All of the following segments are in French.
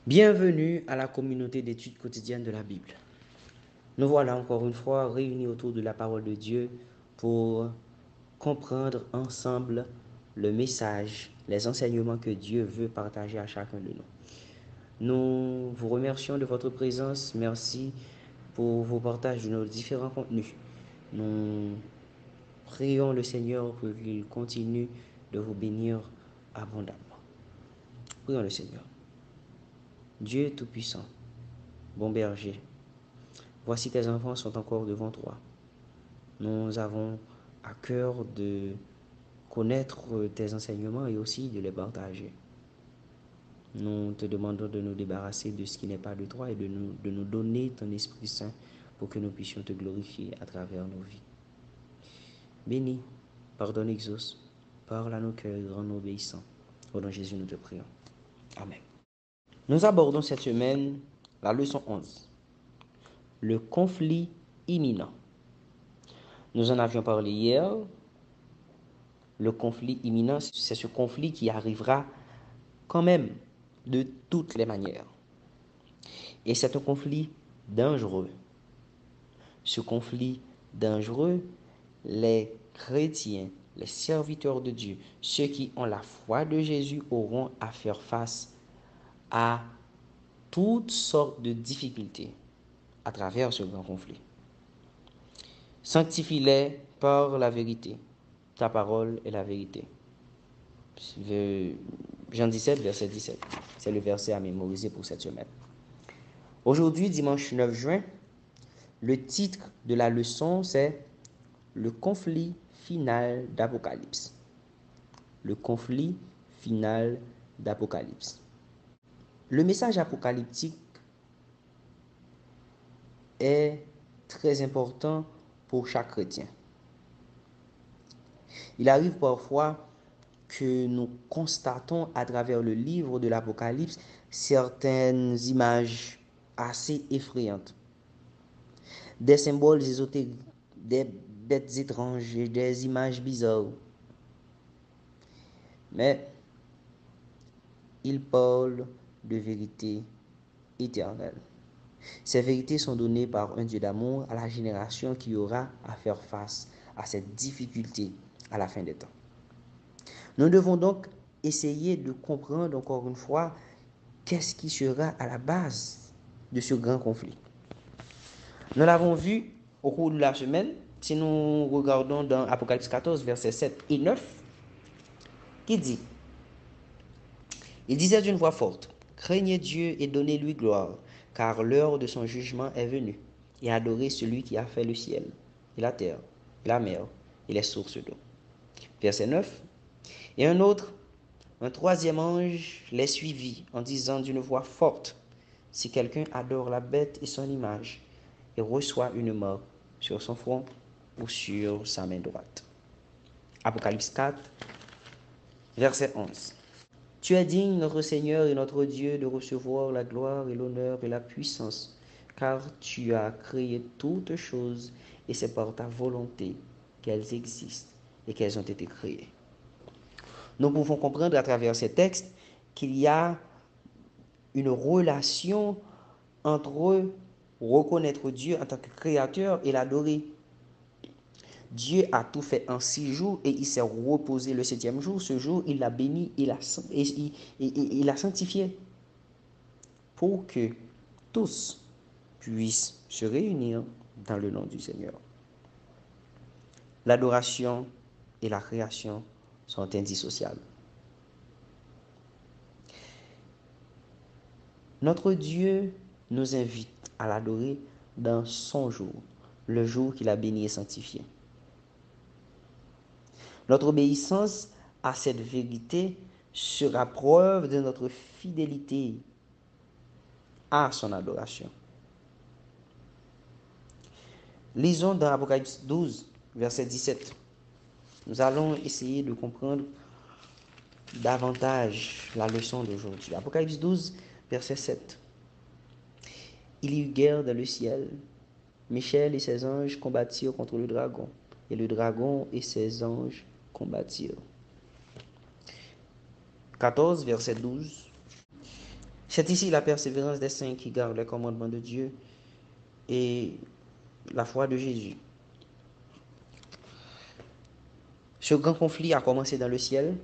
Bienvenue à la communauté d'études quotidiennes de la Bible. Nous voilà encore une fois réunis autour de la parole de Dieu pour comprendre ensemble le message, les enseignements que Dieu veut partager à chacun de nous. Nous vous remercions de votre présence. Merci pour vos partages de nos différents contenus. Nous prions le Seigneur pour qu'il continue de vous bénir abondamment. Prions le Seigneur. Dieu Tout-Puissant, bon berger, voici tes enfants sont encore devant toi. Nous avons à cœur de connaître tes enseignements et aussi de les partager. Nous te demandons de nous débarrasser de ce qui n'est pas de toi et de nous donner ton Esprit Saint pour que nous puissions te glorifier à travers nos vies. Bénis, pardonne, exauce, parle à nos cœurs, rends-nous obéissants. Au nom de Jésus, nous te prions. Amen. Nous abordons cette semaine la leçon 11. Le conflit imminent. Nous en avions parlé hier. Le conflit imminent, c'est ce conflit qui arrivera quand même de toutes les manières. Et c'est un conflit dangereux. Ce conflit dangereux, les chrétiens, les serviteurs de Dieu, ceux qui ont la foi de Jésus auront à faire face à toutes sortes de difficultés à travers ce grand conflit. Sanctifie-les par la vérité. Ta parole est la vérité. Jean 17, verset 17. C'est le verset à mémoriser pour cette semaine. Aujourd'hui, dimanche 9 juin, le titre de la leçon, c'est le conflit final d'Apocalypse. Le conflit final d'Apocalypse. Le message apocalyptique est très important pour chaque chrétien. Il arrive parfois que nous constatons à travers le livre de l'Apocalypse certaines images assez effrayantes. Des symboles ésotériques, des bêtes étranges et des images bizarres. Mais il parle de vérité éternelle. Ces vérités sont données par un Dieu d'amour à la génération qui aura à faire face à cette difficulté à la fin des temps. Nous devons donc essayer de comprendre encore une fois qu'est-ce qui sera à la base de ce grand conflit. Nous l'avons vu au cours de la semaine, si nous regardons dans Apocalypse 14, versets 7 et 9, qui dit, il disait d'une voix forte, craignez Dieu et donnez-lui gloire, car l'heure de son jugement est venue, et adorez celui qui a fait le ciel, et la terre, et la mer, et les sources d'eau. Verset 9, et un troisième ange les suivit en disant d'une voix forte, si quelqu'un adore la bête et son image, et reçoit une marque sur son front ou sur sa main droite. Apocalypse 4, verset 11. Tu es digne, notre Seigneur et notre Dieu, de recevoir la gloire et l'honneur et la puissance, car tu as créé toutes choses, et c'est par ta volonté qu'elles existent et qu'elles ont été créées. Nous pouvons comprendre à travers ces textes qu'il y a une relation entre reconnaître Dieu en tant que créateur et l'adorer. Dieu a tout fait en 6 jours et il s'est reposé le 7e jour. Ce jour, il l'a béni et il l'a sanctifié pour que tous puissent se réunir dans le nom du Seigneur. L'adoration et la création sont indissociables. Notre Dieu nous invite à l'adorer dans son jour, le jour qu'il a béni et sanctifié. Notre obéissance à cette vérité sera preuve de notre fidélité à son adoration. Lisons dans Apocalypse 12, verset 17. Nous allons essayer de comprendre davantage la leçon d'aujourd'hui. Apocalypse 12, verset 7. Il y eut guerre dans le ciel. Michel et ses anges combattirent contre le dragon, et le dragon et ses anges combattirent. 14, verset 12. C'est ici la persévérance des saints qui gardent les commandements de Dieu et la foi de Jésus. Ce grand conflit a commencé dans le ciel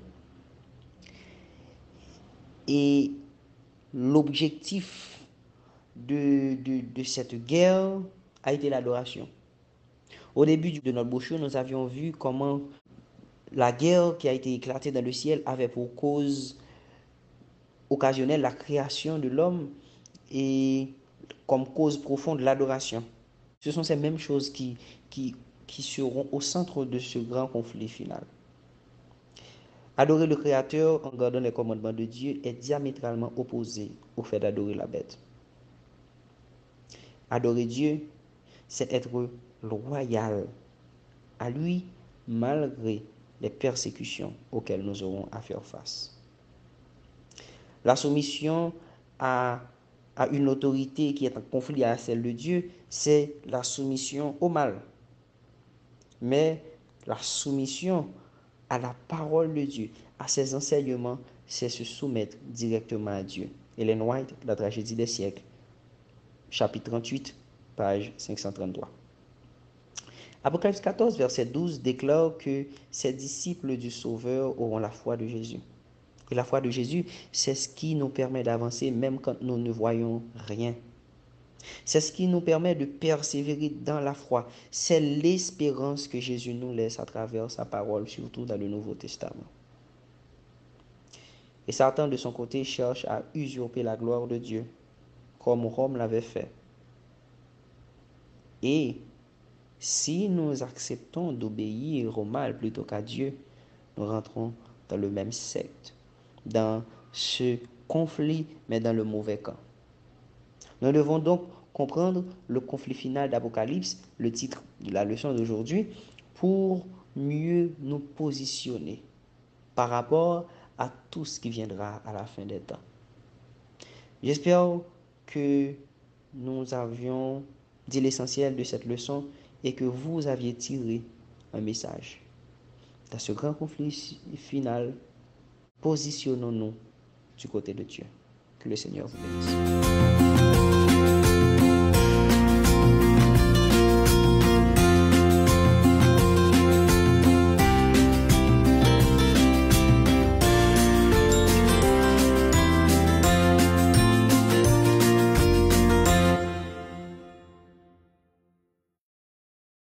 et l'objectif de cette guerre a été l'adoration. Au début de notre brochure, nous avions vu comment la guerre qui a été éclatée dans le ciel avait pour cause occasionnelle la création de l'homme et comme cause profonde l'adoration. Ce sont ces mêmes choses qui seront au centre de ce grand conflit final. Adorer le Créateur en gardant les commandements de Dieu est diamétralement opposé au fait d'adorer la bête. Adorer Dieu, c'est être loyal à lui malgré les persécutions auxquelles nous aurons à faire face. La soumission à une autorité qui est en conflit à celle de Dieu, c'est la soumission au mal. Mais la soumission à la parole de Dieu, à ses enseignements, c'est se soumettre directement à Dieu. Ellen White, La tragédie des siècles, chapitre 38, page 533. Apocalypse 14, verset 12 déclare que ces disciples du Sauveur auront la foi de Jésus. Et la foi de Jésus, c'est ce qui nous permet d'avancer même quand nous ne voyons rien. C'est ce qui nous permet de persévérer dans la foi. C'est l'espérance que Jésus nous laisse à travers sa parole, surtout dans le Nouveau Testament. Et Satan, de son côté, cherche à usurper la gloire de Dieu, comme Rome l'avait fait. Et si nous acceptons d'obéir au mal plutôt qu'à Dieu, nous rentrons dans le même secte, dans ce conflit, mais dans le mauvais camp. Nous devons donc comprendre le conflit final d'Apocalypse, le titre de la leçon d'aujourd'hui, pour mieux nous positionner par rapport à tout ce qui viendra à la fin des temps. J'espère que nous avions dit l'essentiel de cette leçon et que vous aviez tiré un message. Dans ce grand conflit final, positionnons-nous du côté de Dieu. Que le Seigneur vous bénisse.